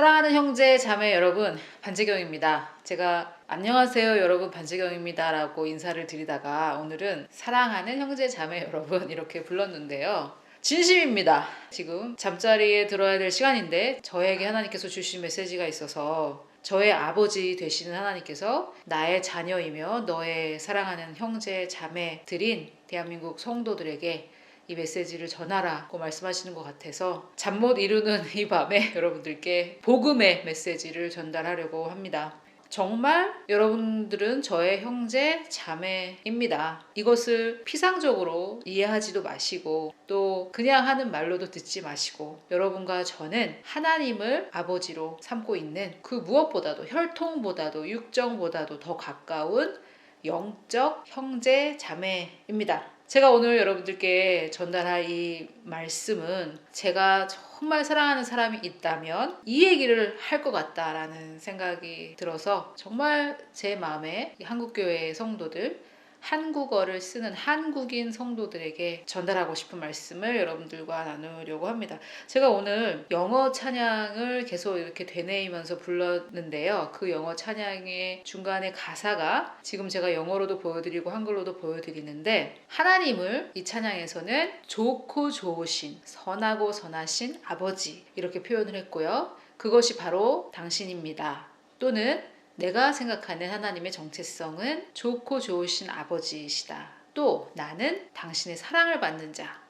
사랑하는 형제 자매 여러분, 반재경입니다. 제가 안녕하세요 여러분, 반재경입니다 라고 인사를 드리다가 오늘은 사랑하는 형제 자매 여러분 이렇게 불렀는데요. 진심입니다. 지금 잠자리에 들어야 될 시간인데 저에게 하나님께서 주신 메시지가 있어서, 저의 아버지 되시는 하나님께서 나의 자녀이며 너의 사랑하는 형제 자매들인 대한민국 성도들에게 이 메시지를 전하라고 말씀하시는 것 같아서 잠 못 이루는 이 밤에 여러분들께 복음의 메시지를 전달하려고 합니다. 정말 여러분들은 저의 형제 자매입니다. 이것을 피상적으로 이해하지도 마시고 또 그냥 하는 말로도 듣지 마시고, 여러분과 저는 하나님을 아버지로 삼고 있는, 그 무엇보다도 혈통보다도 육정보다도 더 가까운 영적 형제 자매입니다. 제가 오늘 여러분들께 전달할 이 말씀은, 제가 정말 사랑하는 사람이 있다면 이 얘기를 할 것 같다라는 생각이 들어서 정말 제 마음에 한국교회의 성도들, 한국어를 쓰는 한국인 성도들에게 전달하고 싶은 말씀을 여러분들과 나누려고 합니다. 제가 오늘 영어 찬양을 계속 이렇게 되뇌이면서 불렀는데요. 그 영어 찬양의 중간에 가사가 지금 제가 영어로도 보여드리고 한글로도 보여드리는데, 하나님을 이 찬양에서는 좋고 좋으신, 선하고 선하신 아버지 이렇게 표현을 했고요. 그것이 바로 당신입니다. 또는 내가 생각하는 하나님의 정체성은 좋고 좋으신 아버지이시다. 또 나는 당신의 사랑을 받는 자.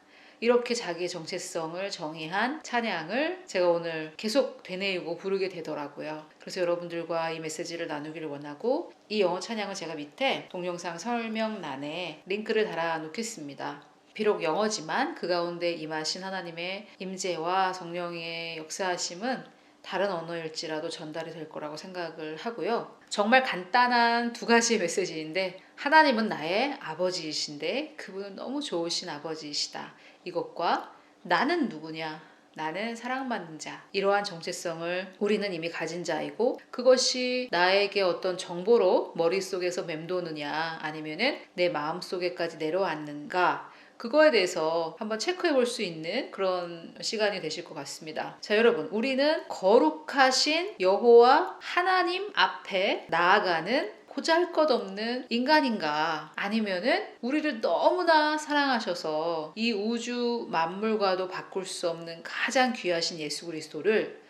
이렇게 자기의 정체성을 정의한 찬양을 제가 오늘 계속 되뇌이고 부르게 되더라고요. 그래서 여러분들과 이 메시지를 나누기를 원하고, 이 영어 찬양을 제가 밑에 동영상 설명란에 링크를 달아 놓겠습니다. 비록 영어지만 그 가운데 임하신 하나님의 임재와 성령의 역사하심은 다른 언어일지라도 전달이 될 거라고 생각을 하고요. 정말 간단한 두 가지 메시지인데, 하나님은 나의 아버지이신데 그분은 너무 좋으신 아버지이시다. 이것과 나는 누구냐? 나는 사랑받는 자. 이러한 정체성을 우리는 이미 가진 자이고, 그것이 나에게 어떤 정보로 머릿속에서 맴도느냐 아니면은 내 마음속에까지 내려왔는가, 그거에 대해서 한번 체크해 볼 수 있는 그런 시간이 되실 것 같습니다. 자, 여러분, 우리는 거룩하신 여호와 하나님 앞에 나아가는 보잘것없는 인간인가, 아니면은 우리를 너무나 사랑하셔서 이 우주 만물과도 바꿀 수 없는 가장 귀하신 예수 그리스도를,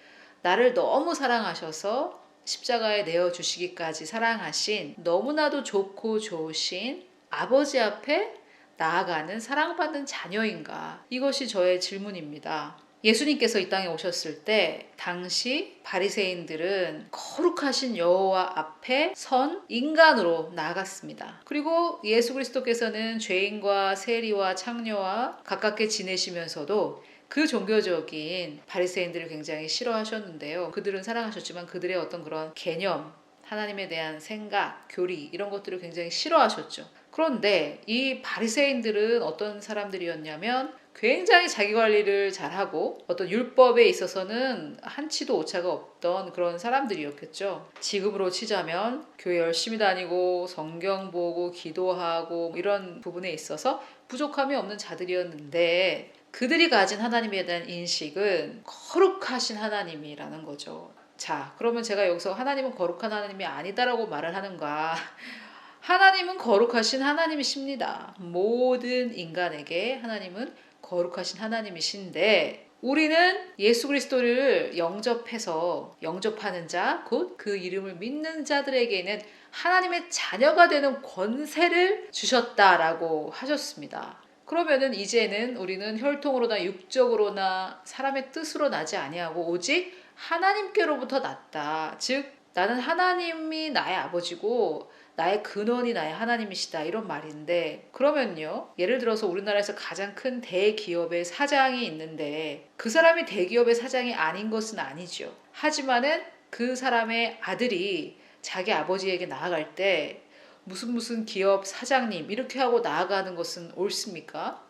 나를 너무 사랑하셔서 십자가에 내어주시기까지 사랑하신 너무나도 좋고 좋으신 아버지 앞에 나아가는 사랑받는 자녀인가? 이것이 저의 질문입니다. 예수님께서 이 땅에 오셨을 때 당시 바리새인들은 거룩하신 여호와 앞에 선 인간으로 나아갔습니다. 그리고 예수 그리스도께서는 죄인과 세리와 창녀와 가깝게 지내시면서도 그 종교적인 바리새인들을 굉장히 싫어하셨는데요. 그들은 사랑하셨지만 그들의 어떤 그런 개념, 하나님에 대한 생각, 교리, 이런 것들을 굉장히 싫어하셨죠. 그런데 이 바리새인들은 어떤 사람들이었냐면, 굉장히 자기 관리를 잘하고 어떤 율법에 있어서는 한치도 오차가 없던 그런 사람들이었겠죠. 지금으로 치자면 교회 열심히 다니고 성경 보고 기도하고 이런 부분에 있어서 부족함이 없는 자들이었는데, 그들이 가진 하나님에 대한 인식은 거룩하신 하나님이라는 거죠. 자, 그러면 제가 여기서 하나님은 거룩한 하나님이 아니다라고 말을 하는가? 하나님은 거룩하신 하나님이십니다. 모든 인간에게 하나님은 거룩하신 하나님이신데, 우리는 예수 그리스도를 영접하는 자, 곧 그 이름을 믿는 자들에게는 하나님의 자녀가 되는 권세를 주셨다라고 하셨습니다. 그러면은 이제는 우리는 혈통으로나 육적으로나 사람의 뜻으로 나지 아니하고 오직 하나님께로부터 났다. 즉 나는 하나님이 나의 아버지고 나의 근원이 나의 하나님이시다, 이런 말인데, 그러면요, 예를 들어서 우리나라에서 가장 큰 대기업의 사장이 있는데 그 사람이 대기업의 사장이 아닌 것은 아니죠. 하지만은 그 사람의 아들이 자기 아버지에게 나아갈 때 무슨 기업 사장님 이렇게 하고 나아가는 것은 옳습니까?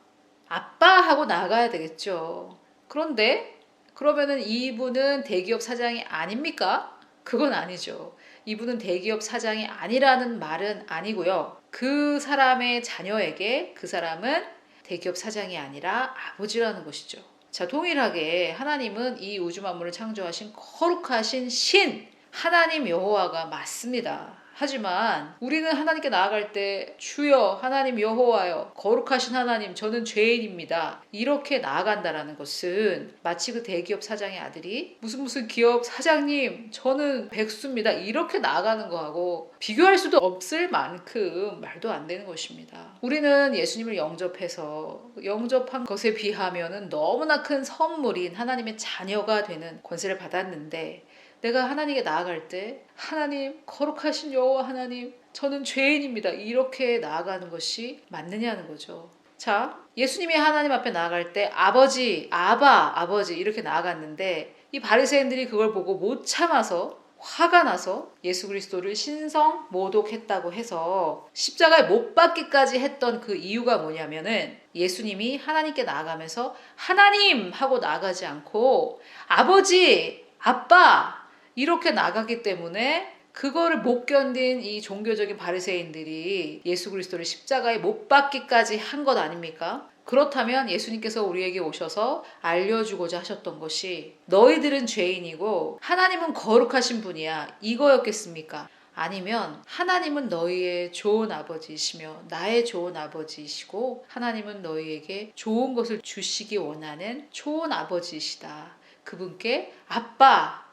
아빠 하고 나아가야 되겠죠. 그런데 그러면은 이분은 대기업 사장이 아닙니까? 그건 아니죠. 이분은 대기업 사장이 아니라는 말은 아니고요. 그 사람의 자녀에게 그 사람은 대기업 사장이 아니라 아버지라는 것이죠. 자, 동일하게 하나님은 이 우주 만물을 창조하신 거룩하신 신 하나님 여호와가 맞습니다. 하지만 우리는 하나님께 나아갈 때 주여 하나님 여호와여 거룩하신 하나님 저는 죄인입니다. 이렇게 나아간다라는 것은 마치 그 대기업 사장의 아들이 무슨 기업 사장님 저는 백수입니다. 이렇게 나아가는 거하고 비교할 수도 없을 만큼 말도 안 되는 것입니다. 우리는 예수님을 영접해서 영접한 것에 비하면 너무나 큰 선물인 하나님의 자녀가 되는 권세를 받았는데 내가 하나님께 나아갈 때 하나님 거룩하신 여호와 하나님 저는 죄인입니다. 이렇게 나아가는 것이 맞느냐는 거죠. 자, 예수님이 하나님 앞에 나아갈 때 아버지, 아버지 이렇게 나아갔는데 이 바리새인들이 그걸 보고 못 참아서 화가 나서 예수 그리스도를 신성 모독했다고 해서 십자가에 못 박기까지 했던 그 이유가 뭐냐면은 예수님이 하나님께 나아가면서 하나님 하고 나아가지 않고 아버지, 아빠 이렇게 나가기 때문에 그거를 못 견딘 이 종교적인 바리새인들이 예수 그리스도를 십자가에 못 박기까지 한 것 아닙니까? 그렇다면 예수님께서 우리에게 오셔서 알려주고자 하셨던 것이 너희들은 죄인이고 하나님은 거룩하신 분이야 이거였겠습니까? 아니면 하나님은 너희의 좋은 아버지이시며 나의 좋은 아버지이시고 하나님은 너희에게 좋은 것을 주시기 원하는 좋은 아버지이시다. 그분께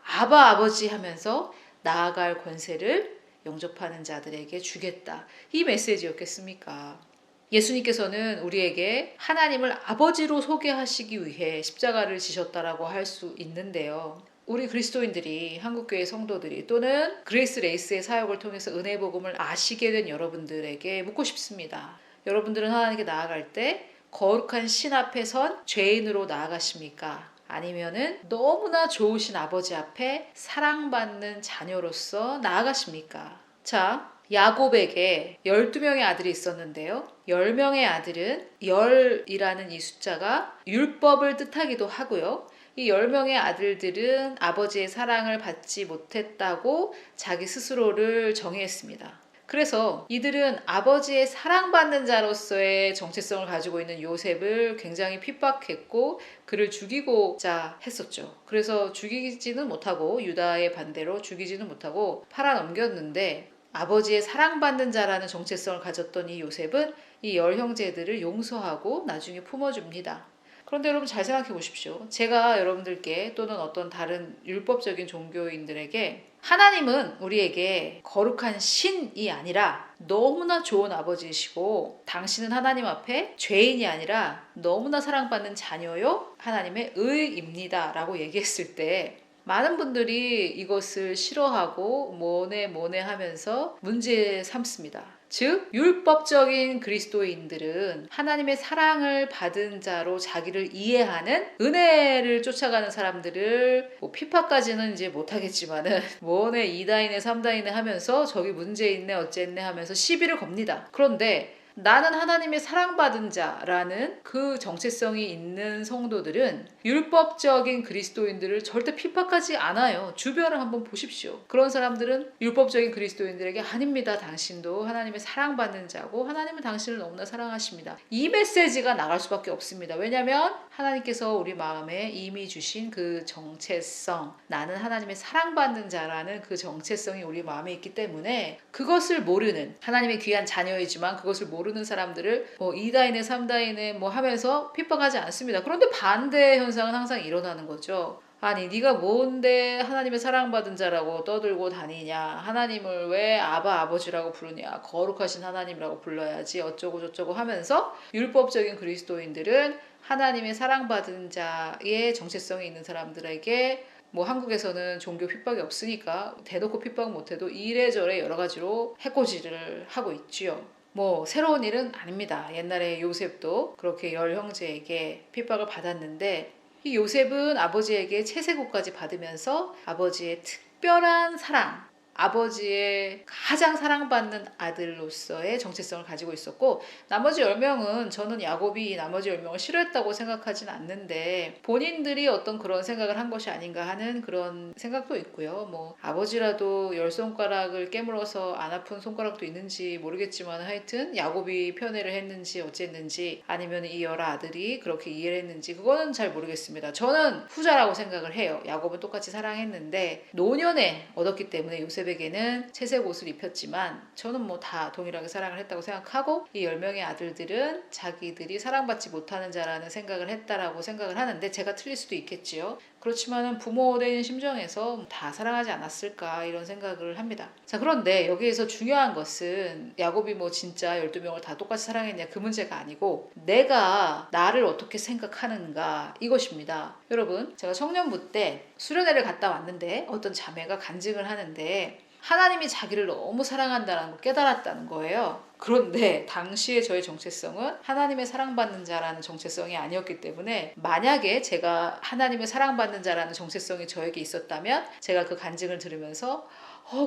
아버지 하면서 나아갈 권세를 영접하는 자들에게 주겠다. 이 메시지였겠습니까? 예수님께서는 우리에게 하나님을 아버지로 소개하시기 위해 십자가를 지셨다라고 할 수 있는데요. 우리 그리스도인들이 한국교회 성도들이 또는 그레이스 레이스의 사역을 통해서 은혜 복음을 아시게 된 여러분들에게 묻고 싶습니다. 여러분들은 하나님께 나아갈 때 거룩한 신 앞에 선 죄인으로 나아가십니까? 아니면은 너무나 좋으신 아버지 앞에 사랑받는 자녀로서 나아가십니까? 자, 야곱에게 12명의 아들이 있었는데요. 10명의 아들은 열이라는 이 숫자가 율법을 뜻하기도 하고요. 이 10명의 아들들은 아버지의 사랑을 받지 못했다고 자기 스스로를 정의했습니다. 그래서 이들은 아버지의 사랑받는 자로서의 정체성을 가지고 있는 요셉을 굉장히 핍박했고 그를 죽이고자 했었죠. 그래서 죽이지는 못하고 유다의 반대로 죽이지는 못하고 팔아넘겼는데 아버지의 사랑받는 자라는 정체성을 가졌던 이 요셉은 이 10형제들을 용서하고 나중에 품어줍니다. 그런데 여러분 잘 생각해 보십시오. 제가 여러분들께 또는 어떤 다른 율법적인 종교인들에게 하나님은 우리에게 거룩한 신이 아니라 너무나 좋은 아버지이시고 당신은 하나님 앞에 죄인이 아니라 너무나 사랑받는 자녀요 하나님의 의입니다 라고 얘기했을 때 많은 분들이 이것을 싫어하고 뭐네 하면서 문제 삼습니다. 즉 율법적인 그리스도인들은 하나님의 사랑을 받은 자로 자기를 이해하는 은혜를 쫓아가는 사람들을 핍박까지는 이제 못하겠지만은 뭐네 2다이네 3다이네 하면서 저기 문제 있네 어쨌네 하면서 시비를 겁니다. 그런데 나는 하나님의 사랑받은 자라는 그 정체성이 있는 성도들은 율법적인 그리스도인들을 절대 핍박하지 않아요. 주변을 한번 보십시오. 그런 사람들은 율법적인 그리스도인들에게 아닙니다. 당신도 하나님의 사랑받는 자고 하나님은 당신을 너무나 사랑하십니다. 이 메시지가 나갈 수밖에 없습니다. 왜냐하면 하나님께서 우리 마음에 이미 주신 그 정체성 나는 하나님의 사랑받는 자라는 그 정체성이 우리 마음에 있기 때문에 그것을 모르는 하나님의 귀한 자녀이지만 그것을 모르는 사람들을 2다이네 3다이네 하면서 핍박하지 않습니다. 그런데 반대 현상은 항상 일어나는 거죠. 아니 네가 뭔데 하나님의 사랑받은 자라고 떠들고 다니냐, 하나님을 왜 아버지라고 부르냐, 거룩하신 하나님이라고 불러야지 어쩌고 저쩌고 하면서 율법적인 그리스도인들은 하나님의 사랑받은 자의 정체성이 있는 사람들에게 한국에서는 종교 핍박이 없으니까 대놓고 핍박 못해도 이래저래 여러 가지로 해코지를 하고 있지요. 새로운 일은 아닙니다. 옛날에 요셉도 그렇게 10형제에게 핍박을 받았는데 이 요셉은 아버지에게 채색옷까지 받으면서 아버지의 특별한 사랑, 아버지의 가장 사랑받는 아들로서의 정체성을 가지고 있었고, 나머지 10명은 저는 야곱이 나머지 10명을 싫어했다고 생각하진 않는데 본인들이 어떤 그런 생각을 한 것이 아닌가 하는 그런 생각도 있고요. 뭐 아버지라도 10손가락을 깨물어서 안 아픈 손가락도 있는지 모르겠지만 하여튼 야곱이 편애를 했는지 어쨌는지 아니면 이 10아들이 그렇게 이해를 했는지 그거는 잘 모르겠습니다. 저는 후자라고 생각을 해요. 야곱은 똑같이 사랑했는데 노년에 얻었기 때문에 요셉에게는 채색 옷을 입혔지만 저는 뭐 다 동일하게 사랑을 했다고 생각하고, 이 10명의 아들들은 자기들이 사랑받지 못하는 자라는 생각을 했다라고 생각을 하는데 제가 틀릴 수도 있겠지요. 그렇지만은 부모된 심정에서 다 사랑하지 않았을까 이런 생각을 합니다. 자, 그런데 여기에서 중요한 것은 야곱이 뭐 진짜 12명을 다 똑같이 사랑했냐 그 문제가 아니고 내가 나를 어떻게 생각하는가 이것입니다. 여러분, 제가 청년부 때 수련회를 갔다 왔는데 어떤 자매가 간증을 하는데 하나님이 자기를 너무 사랑한다는 걸 깨달았다는 거예요. 그런데 당시에 저의 정체성은 하나님의 사랑받는 자라는 정체성이 아니었기 때문에 만약에 제가 하나님의 사랑받는 자라는 정체성이 저에게 있었다면 제가 그 간증을 들으면서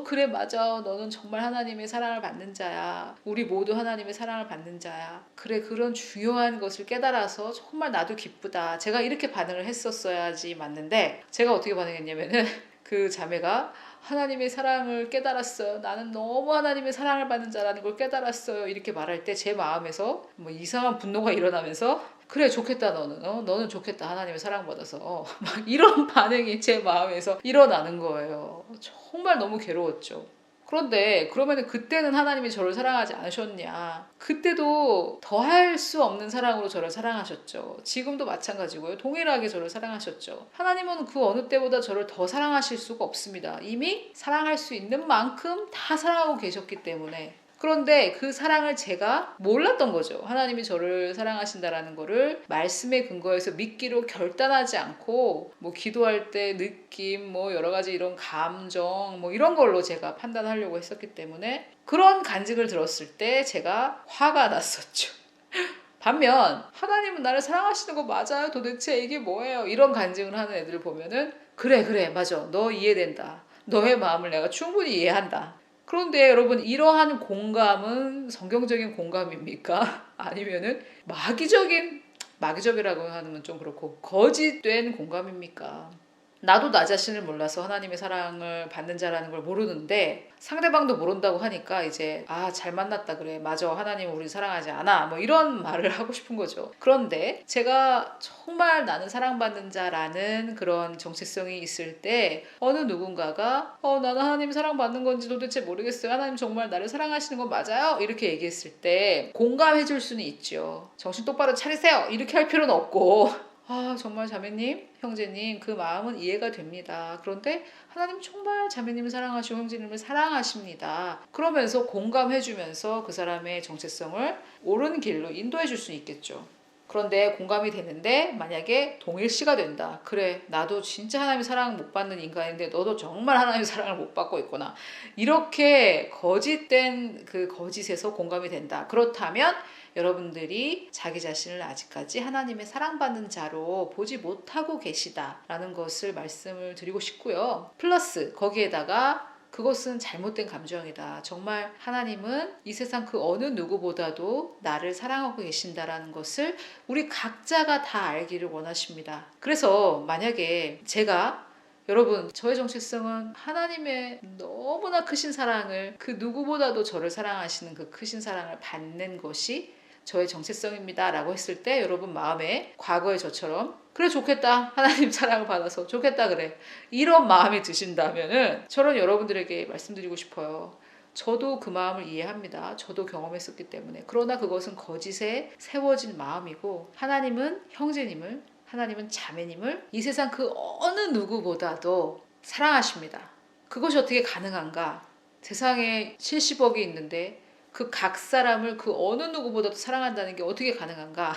그래 맞아, 너는 정말 하나님의 사랑을 받는 자야, 우리 모두 하나님의 사랑을 받는 자야, 그래 그런 중요한 것을 깨달아서 정말 나도 기쁘다, 제가 이렇게 반응을 했었어야지 맞는데 제가 어떻게 반응했냐면은 그 자매가 하나님의 사랑을 깨달았어요, 나는 너무 하나님의 사랑을 받는 자라는 걸 깨달았어요 이렇게 말할 때 제 마음에서 뭐 이상한 분노가 일어나면서 그래 좋겠다, 너는 좋겠다, 하나님의 사랑받아서 막 이런 반응이 제 마음에서 일어나는 거예요. 정말 너무 괴로웠죠. 그런데 그러면은 그때는 하나님이 저를 사랑하지 않으셨냐? 그때도 더할 수 없는 사랑으로 저를 사랑하셨죠. 지금도 마찬가지고요. 동일하게 저를 사랑하셨죠. 하나님은 그 어느 때보다 저를 더 사랑하실 수가 없습니다. 이미 사랑할 수 있는 만큼 다 사랑하고 계셨기 때문에. 그런데 그 사랑을 제가 몰랐던 거죠. 하나님이 저를 사랑하신다라는 거를 말씀에 근거해서 믿기로 결단하지 않고 뭐 기도할 때 느낌 뭐 여러 가지 이런 감정 뭐 이런 걸로 제가 판단하려고 했었기 때문에 그런 간증을 들었을 때 제가 화가 났었죠. 반면 하나님은 나를 사랑하시는 거 맞아요? 도대체 이게 뭐예요? 이런 간증을 하는 애들을 보면은 그래 맞아, 너 이해된다, 너의 마음을 내가 충분히 이해한다. 그런데 여러분, 이러한 공감은 성경적인 공감입니까? 아니면은 마귀적이라고 하면 좀 그렇고 거짓된 공감입니까? 나도 나 자신을 몰라서 하나님의 사랑을 받는 자라는 걸 모르는데 상대방도 모른다고 하니까 이제 잘 만났다, 그래 맞아, 하나님은 우리 사랑하지 않아, 뭐 이런 말을 하고 싶은 거죠. 그런데 제가 정말 나는 사랑받는 자라는 그런 정체성이 있을 때 어느 누군가가 나는 하나님 사랑받는 건지 도대체 모르겠어요, 하나님 정말 나를 사랑하시는 건 맞아요? 이렇게 얘기했을 때 공감해 줄 수는 있죠. 정신 똑바로 차리세요 이렇게 할 필요는 없고 정말 자매님, 형제님 그 마음은 이해가 됩니다. 그런데 하나님 정말 자매님을 사랑하시고 형제님을 사랑하십니다. 그러면서 공감해주면서 그 사람의 정체성을 옳은 길로 인도해 줄 수 있겠죠. 그런데 공감이 되는데 만약에 동일시가 된다. 그래 나도 진짜 하나님의 사랑을 못 받는 인간인데 너도 정말 하나님의 사랑을 못 받고 있구나. 이렇게 거짓된 그 거짓에서 공감이 된다. 그렇다면 여러분들이 자기 자신을 아직까지 하나님의 사랑받는 자로 보지 못하고 계시다라는 것을 말씀을 드리고 싶고요. 플러스 거기에다가 그것은 잘못된 감정이다. 정말 하나님은 이 세상 그 어느 누구보다도 나를 사랑하고 계신다라는 것을 우리 각자가 다 알기를 원하십니다. 그래서 만약에 제가 여러분, 저의 정체성은 하나님의 너무나 크신 사랑을, 그 누구보다도 저를 사랑하시는 그 크신 사랑을 받는 것이 저의 정체성입니다 라고 했을 때 여러분 마음에 과거의 저처럼 그래 좋겠다, 하나님 사랑을 받아서 좋겠다, 그래 이런 마음이 드신다면은 저는 여러분들에게 말씀드리고 싶어요. 저도 그 마음을 이해합니다. 저도 경험했었기 때문에. 그러나 그것은 거짓에 세워진 마음이고 하나님은 형제님을, 하나님은 자매님을 이 세상 그 어느 누구보다도 사랑하십니다. 그것이 어떻게 가능한가? 세상에 70억이 있는데 그 각 사람을 그 어느 누구보다도 사랑한다는 게 어떻게 가능한가?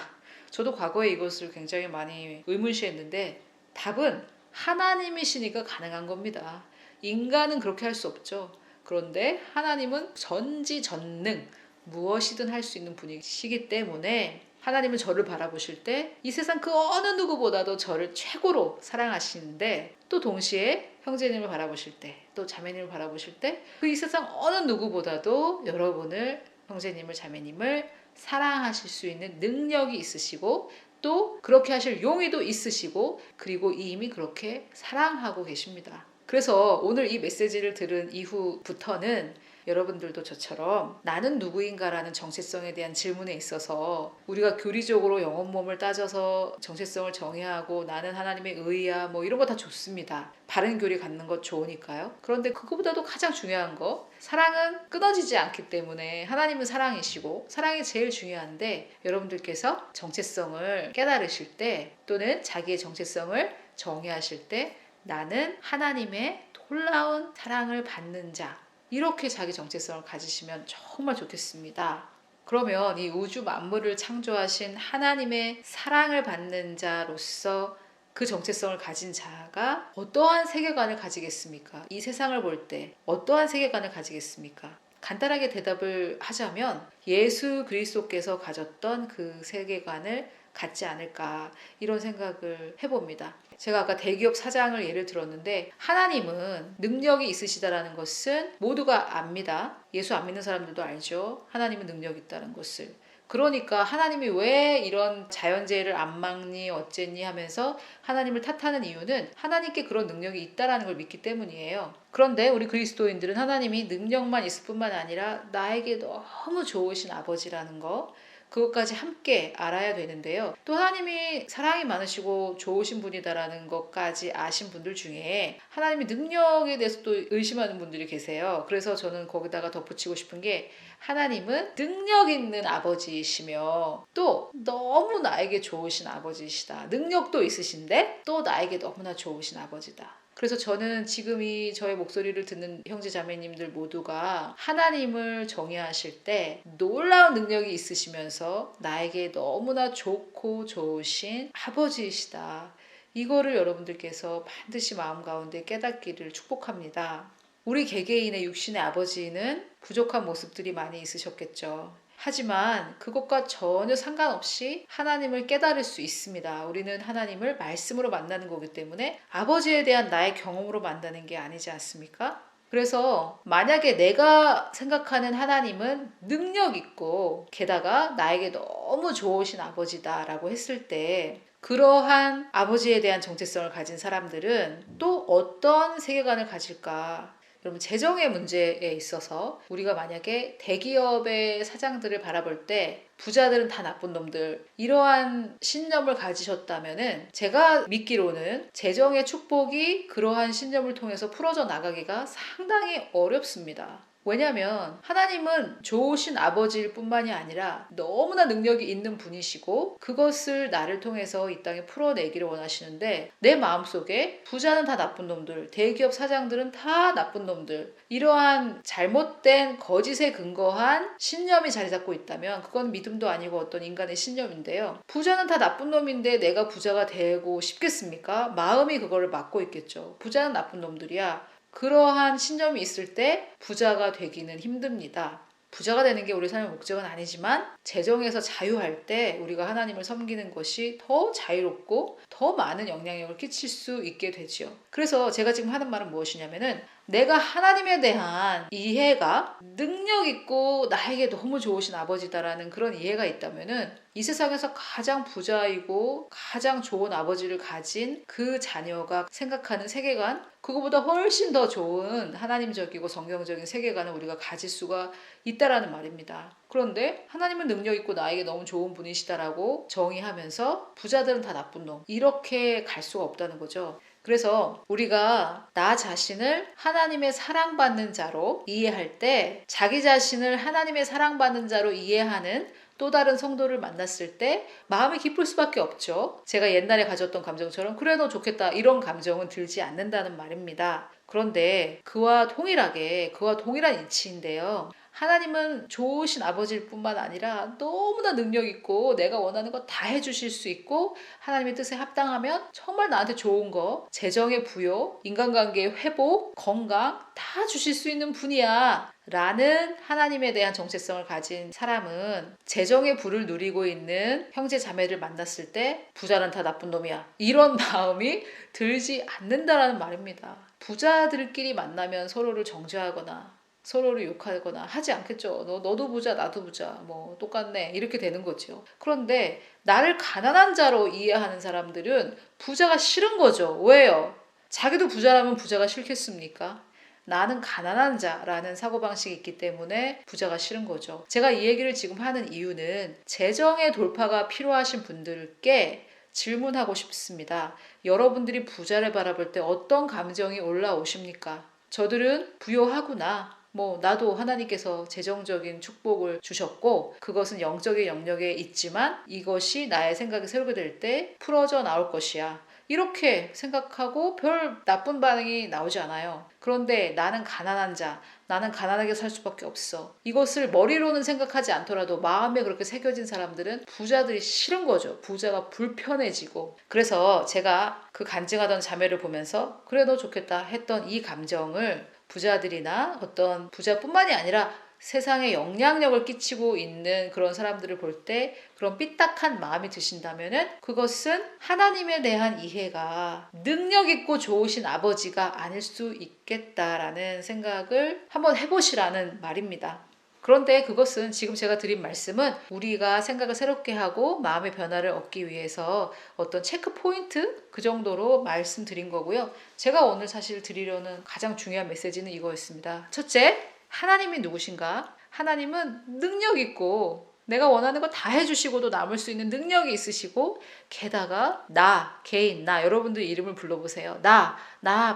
저도 과거에 이것을 굉장히 많이 의문시했는데 답은 하나님이시니까 가능한 겁니다. 인간은 그렇게 할 수 없죠. 그런데 하나님은 전지전능, 무엇이든 할 수 있는 분이시기 때문에 하나님은 저를 바라보실 때 이 세상 그 어느 누구보다도 저를 최고로 사랑하시는데 또 동시에 형제님을 바라보실 때, 또 자매님을 바라보실 때 그 이 세상 어느 누구보다도 여러분을, 형제님을, 자매님을 사랑하실 수 있는 능력이 있으시고 또 그렇게 하실 용의도 있으시고 그리고 이미 그렇게 사랑하고 계십니다. 그래서 오늘 이 메시지를 들은 이후부터는 여러분들도 저처럼 나는 누구인가라는 정체성에 대한 질문에 있어서 우리가 교리적으로 영혼 몸을 따져서 정체성을 정의하고 나는 하나님의 의야 뭐 이런 거 다 좋습니다. 바른 교리 갖는 것 좋으니까요. 그런데 그거보다도 가장 중요한 거, 사랑은 끊어지지 않기 때문에 하나님은 사랑이시고 사랑이 제일 중요한데 여러분들께서 정체성을 깨달으실 때 또는 자기의 정체성을 정의하실 때 나는 하나님의 놀라운 사랑을 받는 자, 이렇게 자기 정체성을 가지시면 정말 좋겠습니다. 그러면 이 우주 만물을 창조하신 하나님의 사랑을 받는 자로서 그 정체성을 가진 자가 어떠한 세계관을 가지겠습니까? 이 세상을 볼 때 어떠한 세계관을 가지겠습니까? 간단하게 대답을 하자면 예수 그리스도께서 가졌던 그 세계관을 갖지 않을까, 이런 생각을 해봅니다. 제가 아까 대기업 사장을 예를 들었는데 하나님은 능력이 있으시다라는 것은 모두가 압니다. 예수 안 믿는 사람들도 알죠. 하나님은 능력이 있다는 것을. 그러니까 하나님이 왜 이런 자연재해를 안 막니 어쨌니 하면서 하나님을 탓하는 이유는 하나님께 그런 능력이 있다라는 걸 믿기 때문이에요. 그런데 우리 그리스도인들은 하나님이 능력만 있을 뿐만 아니라 나에게 너무 좋으신 아버지라는 거, 그것까지 함께 알아야 되는데요. 또 하나님이 사랑이 많으시고 좋으신 분이다라는 것까지 아신 분들 중에 하나님의 능력에 대해서 또 의심하는 분들이 계세요. 그래서 저는 거기다가 덧붙이고 싶은 게 하나님은 능력 있는 아버지이시며 또 너무 나에게 좋으신 아버지이시다. 능력도 있으신데 또 나에게 너무나 좋으신 아버지다. 그래서 저는 지금 이 저의 목소리를 듣는 형제 자매님들 모두가 하나님을 정의하실 때 놀라운 능력이 있으시면서 나에게 너무나 좋고 좋으신 아버지이시다. 이거를 여러분들께서 반드시 마음 가운데 깨닫기를 축복합니다. 우리 개개인의 육신의 아버지는 부족한 모습들이 많이 있으셨겠죠. 하지만 그것과 전혀 상관없이 하나님을 깨달을 수 있습니다. 우리는 하나님을 말씀으로 만나는 거기 때문에 아버지에 대한 나의 경험으로 만나는 게 아니지 않습니까? 그래서 만약에 내가 생각하는 하나님은 능력 있고 게다가 나에게 너무 좋으신 아버지다라고 했을 때 그러한 아버지에 대한 정체성을 가진 사람들은 또 어떤 세계관을 가질까? 여러분, 재정의 문제에 있어서 우리가 만약에 대기업의 사장들을 바라볼 때 부자들은 다 나쁜 놈들, 이러한 신념을 가지셨다면은 제가 믿기로는 재정의 축복이 그러한 신념을 통해서 풀어져 나가기가 상당히 어렵습니다. 왜냐하면 하나님은 좋으신 아버지일 뿐만이 아니라 너무나 능력이 있는 분이시고 그것을 나를 통해서 이 땅에 풀어내기를 원하시는데 내 마음속에 부자는 다 나쁜 놈들, 대기업 사장들은 다 나쁜 놈들, 이러한 잘못된 거짓에 근거한 신념이 자리 잡고 있다면 그건 믿음도 아니고 어떤 인간의 신념인데요. 부자는 다 나쁜 놈인데 내가 부자가 되고 싶겠습니까? 마음이 그거를 막고 있겠죠. 부자는 나쁜 놈들이야. 그러한 신념이 있을 때 부자가 되기는 힘듭니다. 부자가 되는 게 우리 삶의 목적은 아니지만 재정에서 자유할 때 우리가 하나님을 섬기는 것이 더 자유롭고 더 많은 영향력을 끼칠 수 있게 되지요. 그래서 제가 지금 하는 말은 무엇이냐면은 내가 하나님에 대한 이해가 능력 있고 나에게 너무 좋으신 아버지다라는 그런 이해가 있다면은 이 세상에서 가장 부자이고 가장 좋은 아버지를 가진 그 자녀가 생각하는 세계관, 그거보다 훨씬 더 좋은 하나님적이고 성경적인 세계관을 우리가 가질 수가 있다라는 말입니다. 그런데 하나님은 능력 있고 나에게 너무 좋은 분이시다라고 정의하면서 부자들은 다 나쁜 놈, 이렇게 갈 수가 없다는 거죠. 그래서 우리가 나 자신을 하나님의 사랑받는 자로 이해할 때 자기 자신을 하나님의 사랑받는 자로 이해하는 또 다른 성도를 만났을 때 마음이 기쁠 수밖에 없죠. 제가 옛날에 가졌던 감정처럼 그래 너 좋겠다 이런 감정은 들지 않는다는 말입니다. 그런데 그와 동일한 이치인데요. 하나님은 좋으신 아버지일 뿐만 아니라 너무나 능력 있고 내가 원하는 거 다 해주실 수 있고 하나님의 뜻에 합당하면 정말 나한테 좋은 거, 재정의 부여, 인간관계의 회복, 건강 다 주실 수 있는 분이야 라는 하나님에 대한 정체성을 가진 사람은 재정의 부를 누리고 있는 형제 자매를 만났을 때 부자는 다 나쁜 놈이야 이런 마음이 들지 않는다라는 말입니다. 부자들끼리 만나면 서로를 정죄하거나 서로를 욕하거나 하지 않겠죠. 너도 부자, 나도 부자, 뭐 똑같네 이렇게 되는 거죠. 그런데 나를 가난한 자로 이해하는 사람들은 부자가 싫은 거죠. 왜요? 자기도 부자라면 부자가 싫겠습니까? 나는 가난한 자라는 사고방식이 있기 때문에 부자가 싫은 거죠. 제가 이 얘기를 지금 하는 이유는 재정의 돌파가 필요하신 분들께 질문하고 싶습니다. 여러분들이 부자를 바라볼 때 어떤 감정이 올라오십니까? 저들은 부요하구나. 나도 하나님께서 재정적인 축복을 주셨고 그것은 영적인 영역에 있지만 이것이 나의 생각이 새롭게 될 때 풀어져 나올 것이야. 이렇게 생각하고 별 나쁜 반응이 나오지 않아요. 그런데 나는 가난한 자, 나는 가난하게 살 수밖에 없어. 이것을 머리로는 생각하지 않더라도 마음에 그렇게 새겨진 사람들은 부자들이 싫은 거죠. 부자가 불편해지고. 그래서 제가 그 간증하던 자매를 보면서 그래 너 좋겠다 했던 이 감정을 부자들이나 어떤 부자뿐만이 아니라 세상에 영향력을 끼치고 있는 그런 사람들을 볼 때 그런 삐딱한 마음이 드신다면은 그것은 하나님에 대한 이해가 능력 있고 좋으신 아버지가 아닐 수 있겠다라는 생각을 한번 해보시라는 말입니다. 그런데 그것은 지금 제가 드린 말씀은 우리가 생각을 새롭게 하고 마음의 변화를 얻기 위해서 어떤 체크 포인트 그 정도로 말씀드린 거고요. 제가 오늘 사실 드리려는 가장 중요한 메시지는 이거였습니다. 첫째, 하나님이 누구신가? 하나님은 능력 있고 내가 원하는 거 다 해주시고도 남을 수 있는 능력이 있으시고 게다가 나 개인 나 여러분들 이름을 불러보세요. 나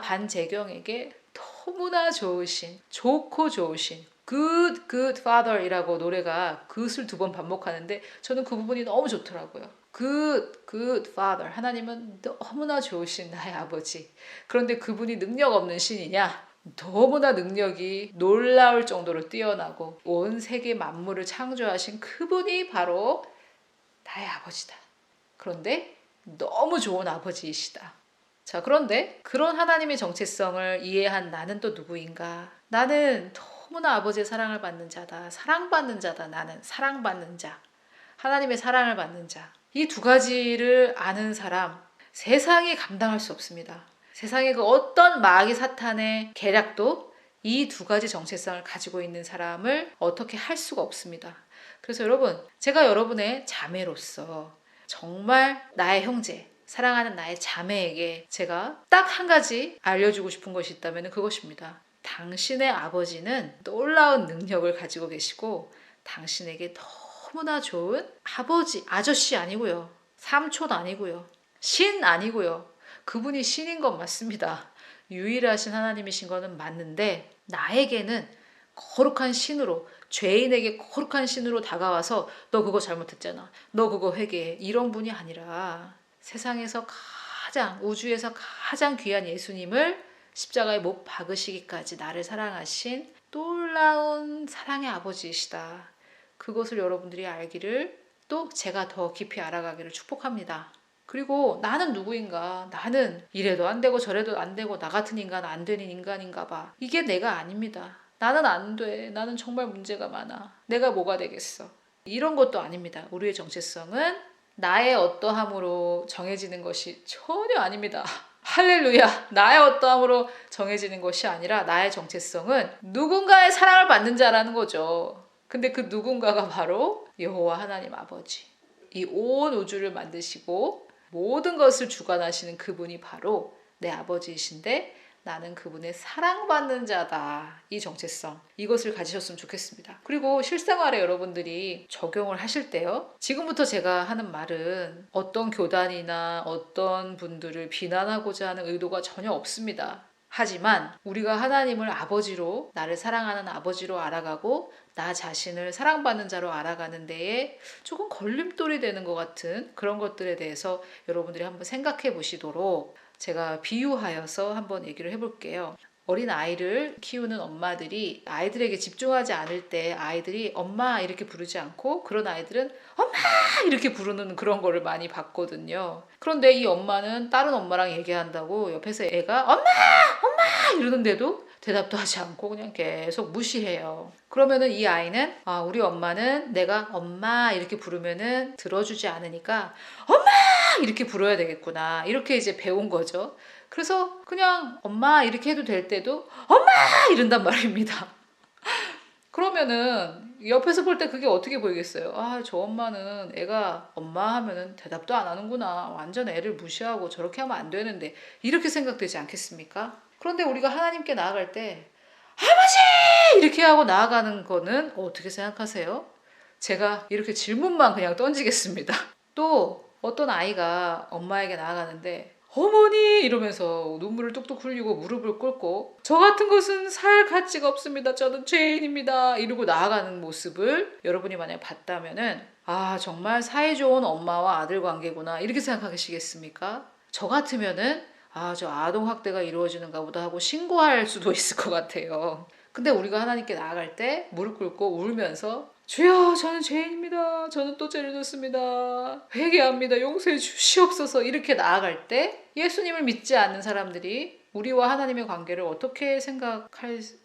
반재경에게 너무나 좋고 좋으신 good father이라고 노래가 good을 2번 반복하는데 저는 그 부분이 너무 좋더라고요. good father 하나님은 너무나 좋으신 나의 아버지. 그런데 그분이 능력 없는 신이냐? 너무나 능력이 놀라울 정도로 뛰어나고 온 세계 만물을 창조하신 그분이 바로 나의 아버지다. 그런데 너무 좋은 아버지이시다. 자, 그런데 그런 하나님의 정체성을 이해한 나는 또 누구인가? 나는 너무나 아버지의 사랑을 받는 자다. 사랑받는 자다. 나는 사랑받는 자. 하나님의 사랑을 받는 자. 이 두 가지를 아는 사람, 세상이 감당할 수 없습니다. 세상의 그 어떤 마귀 사탄의 계략도 이 두 가지 정체성을 가지고 있는 사람을 어떻게 할 수가 없습니다. 그래서 여러분, 제가 여러분의 자매로서 정말 나의 형제, 사랑하는 나의 자매에게 제가 딱 한 가지 알려주고 싶은 것이 있다면 그것입니다. 당신의 아버지는 놀라운 능력을 가지고 계시고 당신에게 너무나 좋은 아버지, 아저씨 아니고요. 삼촌 아니고요. 신 아니고요. 그분이 신인 건 맞습니다. 유일하신 하나님이신 거는 맞는데 나에게는 거룩한 신으로 죄인에게 거룩한 신으로 다가와서 너 그거 잘못했잖아. 너 그거 회개해. 이런 분이 아니라 세상에서 우주에서 가장 귀한 예수님을 십자가에 못 박으시기까지 나를 사랑하신 놀라운 사랑의 아버지이시다. 그것을 여러분들이 알기를 또 제가 더 깊이 알아가기를 축복합니다. 그리고 나는 누구인가? 나는 이래도 안 되고 저래도 안 되고 나 같은 인간 안 되는 인간인가 봐. 이게 내가 아닙니다. 나는 안 돼. 나는 정말 문제가 많아. 내가 뭐가 되겠어? 이런 것도 아닙니다. 우리의 정체성은 나의 어떠함으로 정해지는 것이 전혀 아닙니다. 할렐루야. 나의 어떠함으로 정해지는 것이 아니라 나의 정체성은 누군가의 사랑을 받는 자라는 거죠. 근데 그 누군가가 바로 여호와 하나님 아버지. 이 온 우주를 만드시고 모든 것을 주관하시는 그분이 바로 내 아버지이신데 나는 그분의 사랑받는 자다. 이 정체성. 이것을 가지셨으면 좋겠습니다. 그리고 실생활에 여러분들이 적용을 하실 때요. 지금부터 제가 하는 말은 어떤 교단이나 어떤 분들을 비난하고자 하는 의도가 전혀 없습니다. 하지만 우리가 하나님을 아버지로 나를 사랑하는 아버지로 알아가고 나 자신을 사랑받는 자로 알아가는 데에 조금 걸림돌이 되는 것 같은 그런 것들에 대해서 여러분들이 한번 생각해 보시도록 제가 비유하여서 한번 얘기를 해볼게요. 어린 아이를 키우는 엄마들이 아이들에게 집중하지 않을 때 아이들이 엄마 이렇게 부르지 않고 그런 아이들은 엄마 이렇게 부르는 그런 거를 많이 봤거든요. 그런데 이 엄마는 다른 엄마랑 얘기한다고 옆에서 애가 엄마 이러는데도 대답도 하지 않고 그냥 계속 무시해요. 그러면은 이 아이는 우리 엄마는 내가 엄마 이렇게 부르면은 들어주지 않으니까 엄마 이렇게 불러야 되겠구나. 이렇게 이제 배운 거죠. 그래서 그냥 엄마 이렇게 해도 될 때도 엄마 이런단 말입니다. 그러면은 옆에서 볼 때 그게 어떻게 보이겠어요? 아, 저 엄마는 애가 엄마 하면은 대답도 안 하는구나. 완전 애를 무시하고 저렇게 하면 안 되는데 이렇게 생각되지 않겠습니까? 그런데 우리가 하나님께 나아갈 때 아버지! 이렇게 하고 나아가는 거는 어떻게 생각하세요? 제가 이렇게 질문만 그냥 던지겠습니다. 또 어떤 아이가 엄마에게 나아가는데 어머니 이러면서 눈물을 뚝뚝 흘리고 무릎을 꿇고 저 같은 것은 살 가치가 없습니다. 저는 죄인입니다. 이러고 나아가는 모습을 여러분이 만약 봤다면은 아 정말 사이 좋은 엄마와 아들 관계구나 이렇게 생각하시겠습니까? 저 같으면은 아 저 아동학대가 이루어지는가 보다 하고 신고할 수도 있을 것 같아요. 근데 우리가 하나님께 나아갈 때 무릎 꿇고 울면서 주여 저는 죄인입니다. 저는 또 죄를 졌습니다. 회개합니다. 용서해 주시옵소서 이렇게 나아갈 때 예수님을 믿지 않는 사람들이 우리와 하나님의 관계를 어떻게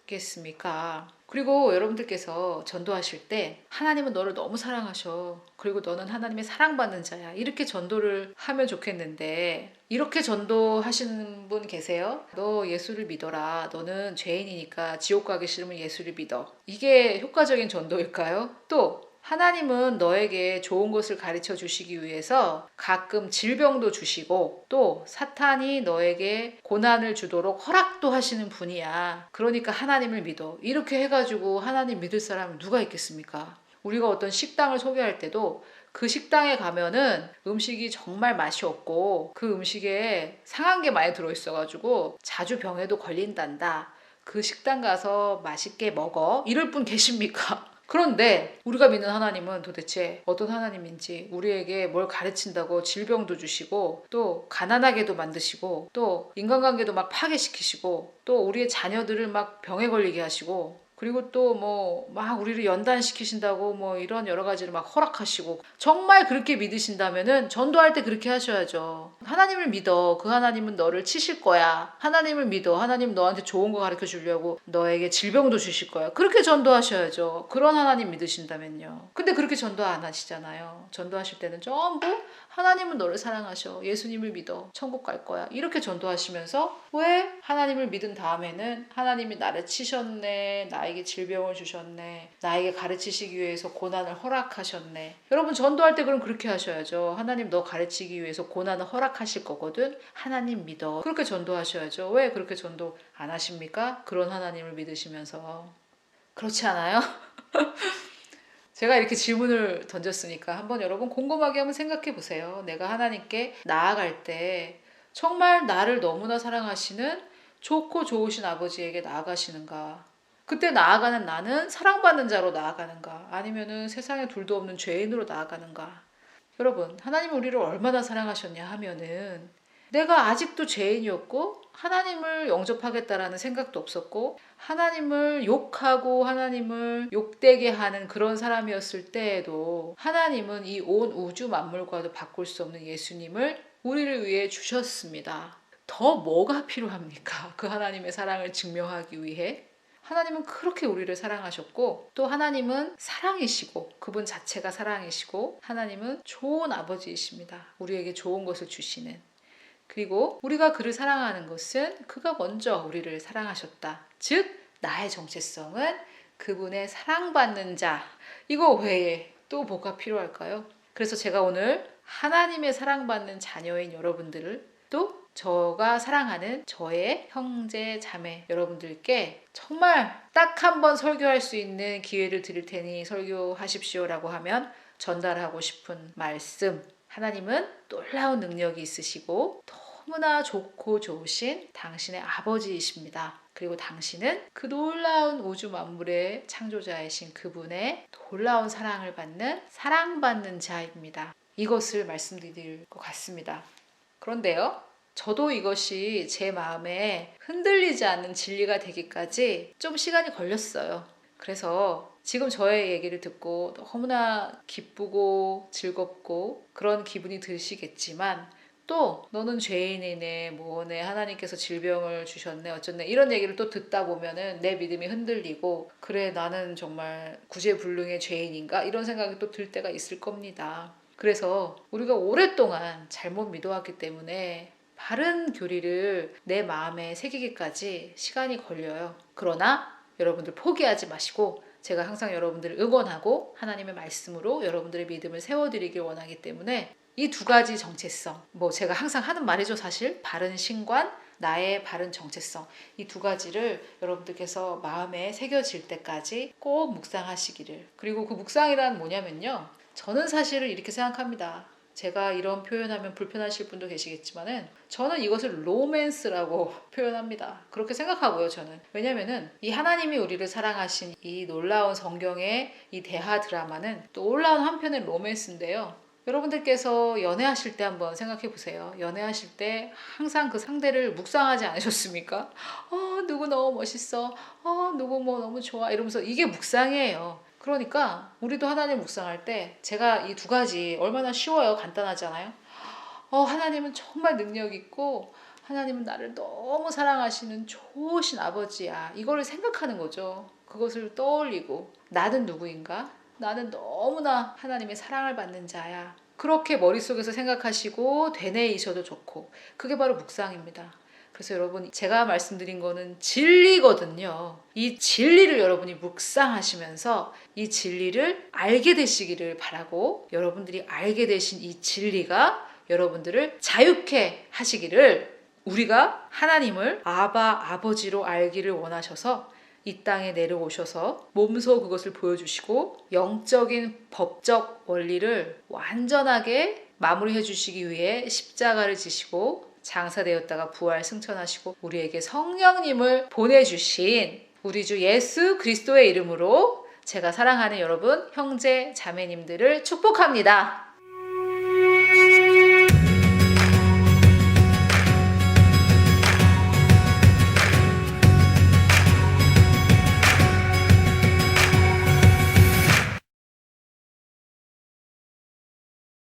생각하겠습니까? 그리고 여러분들께서 전도하실 때 하나님은 너를 너무 사랑하셔. 그리고 너는 하나님의 사랑받는 자야. 이렇게 전도를 하면 좋겠는데 이렇게 전도하시는 분 계세요? 너 예수를 믿어라. 너는 죄인이니까 지옥 가기 싫으면 예수를 믿어. 이게 효과적인 전도일까요? 또 하나님은 너에게 좋은 것을 가르쳐 주시기 위해서 가끔 질병도 주시고 또 사탄이 너에게 고난을 주도록 허락도 하시는 분이야. 그러니까 하나님을 믿어. 이렇게 해가지고 하나님 믿을 사람은 누가 있겠습니까? 우리가 어떤 식당을 소개할 때도 그 식당에 가면은 음식이 정말 맛이 없고 그 음식에 상한 게 많이 들어있어가지고 자주 병에도 걸린단다. 그 식당 가서 맛있게 먹어. 이럴 분 계십니까? 그런데 우리가 믿는 하나님은 도대체 어떤 하나님인지 우리에게 뭘 가르친다고 질병도 주시고 또 가난하게도 만드시고 또 인간관계도 막 파괴시키시고 또 우리의 자녀들을 막 병에 걸리게 하시고 그리고 또 뭐 막 우리를 연단시키신다고 뭐 이런 여러 가지를 막 허락하시고 정말 그렇게 믿으신다면은 전도할 때 그렇게 하셔야죠. 하나님을 믿어. 그 하나님은 너를 치실 거야. 하나님을 믿어. 하나님 너한테 좋은 거 가르쳐 주려고 너에게 질병도 주실 거야. 그렇게 전도하셔야죠. 그런 하나님 믿으신다면요. 근데 그렇게 전도 안 하시잖아요. 전도하실 때는 전부 하나님은 너를 사랑하셔. 예수님을 믿어. 천국 갈 거야. 이렇게 전도하시면서 왜 하나님을 믿은 다음에는 하나님이 나를 치셨네. 나에게 질병을 주셨네. 나에게 가르치시기 위해서 고난을 허락하셨네. 여러분 전도할 때 그럼 그렇게 하셔야죠. 하나님 너 가르치기 위해서 고난을 허락하실 거거든. 하나님 믿어. 그렇게 전도하셔야죠. 왜 그렇게 전도 안 하십니까? 그런 하나님을 믿으시면서. 그렇지 않아요? 제가 이렇게 질문을 던졌으니까 한번 여러분 곰곰하게 한번 생각해 보세요. 내가 하나님께 나아갈 때 정말 나를 너무나 사랑하시는 좋고 좋으신 아버지에게 나아가시는가? 그때 나아가는 나는 사랑받는 자로 나아가는가? 아니면은 세상에 둘도 없는 죄인으로 나아가는가? 여러분, 하나님이 우리를 얼마나 사랑하셨냐 하면은 내가 아직도 죄인이었고 하나님을 영접하겠다라는 생각도 없었고 하나님을 욕하고 하나님을 욕되게 하는 그런 사람이었을 때에도 하나님은 이 온 우주 만물과도 바꿀 수 없는 예수님을 우리를 위해 주셨습니다. 더 뭐가 필요합니까? 그 하나님의 사랑을 증명하기 위해 하나님은 그렇게 우리를 사랑하셨고 또 하나님은 사랑이시고 그분 자체가 사랑이시고 하나님은 좋은 아버지이십니다. 우리에게 좋은 것을 주시는 그리고 우리가 그를 사랑하는 것은 그가 먼저 우리를 사랑하셨다. 즉 나의 정체성은 그분의 사랑받는 자. 이거 외에 또 뭐가 필요할까요? 그래서 제가 오늘 하나님의 사랑받는 자녀인 여러분들을 또 저가 사랑하는 저의 형제 자매 여러분들께 정말 딱 한 번 설교할 수 있는 기회를 드릴 테니 설교하십시오라고 하면 전달하고 싶은 말씀. 하나님은 놀라운 능력이 있으시고 너무나 좋고 좋으신 당신의 아버지이십니다. 그리고 당신은 그 놀라운 우주 만물의 창조자이신 그분의 놀라운 사랑을 받는 사랑받는 자입니다. 이것을 말씀드릴 것 같습니다. 그런데요. 저도 이것이 제 마음에 흔들리지 않는 진리가 되기까지 좀 시간이 걸렸어요. 그래서 지금 저의 얘기를 듣고 너무나 기쁘고 즐겁고 그런 기분이 드시겠지만 또 너는 죄인이네 뭐네 하나님께서 질병을 주셨네 어쩌네 이런 얘기를 또 듣다 보면은 내 믿음이 흔들리고 그래 나는 정말 구제불능의 죄인인가 이런 생각이 또 들 때가 있을 겁니다. 그래서 우리가 오랫동안 잘못 믿어왔기 때문에 바른 교리를 내 마음에 새기기까지 시간이 걸려요. 그러나 여러분들 포기하지 마시고 제가 항상 여러분들을 응원하고 하나님의 말씀으로 여러분들의 믿음을 세워드리길 원하기 때문에 이 두 가지 정체성, 제가 항상 하는 말이죠. 사실 바른 신관, 나의 바른 정체성, 이 두 가지를 여러분들께서 마음에 새겨질 때까지 꼭 묵상하시기를. 그리고 그 묵상이란 뭐냐면요, 저는 사실은 이렇게 생각합니다. 제가 이런 표현하면 불편하실 분도 계시겠지만은 저는 이것을 로맨스라고 표현합니다. 그렇게 생각하고요, 저는. 왜냐면은 이 하나님이 우리를 사랑하신 이 놀라운 성경의 이 대하 드라마는 또 놀라운 한편의 로맨스인데요. 여러분들께서 연애하실 때 한번 생각해 보세요. 연애하실 때 항상 그 상대를 묵상하지 않으셨습니까? 누구 너무 멋있어. 누구 뭐 너무 좋아. 이러면서 이게 묵상이에요. 그러니까 우리도 하나님 묵상할 때 제가 이 두 가지 얼마나 쉬워요. 간단하잖아요. 하나님은 정말 능력 있고 하나님은 나를 너무 사랑하시는 좋으신 아버지야. 이거를 생각하는 거죠. 그것을 떠올리고 나는 누구인가? 나는 너무나 하나님의 사랑을 받는 자야. 그렇게 머릿속에서 생각하시고 되뇌이셔도 좋고, 그게 바로 묵상입니다. 그래서 여러분, 제가 말씀드린 거는 진리거든요. 이 진리를 여러분이 묵상하시면서 이 진리를 알게 되시기를 바라고, 여러분들이 알게 되신 이 진리가 여러분들을 자유케 하시기를, 우리가 하나님을 아버지로 알기를 원하셔서 이 땅에 내려오셔서 몸소 그것을 보여주시고 영적인 법적 원리를 완전하게 마무리해 주시기 위해 십자가를 지시고 장사되었다가 부활 승천하시고 우리에게 성령님을 보내주신 우리 주 예수 그리스도의 이름으로 제가 사랑하는 여러분, 형제 자매님들을 축복합니다.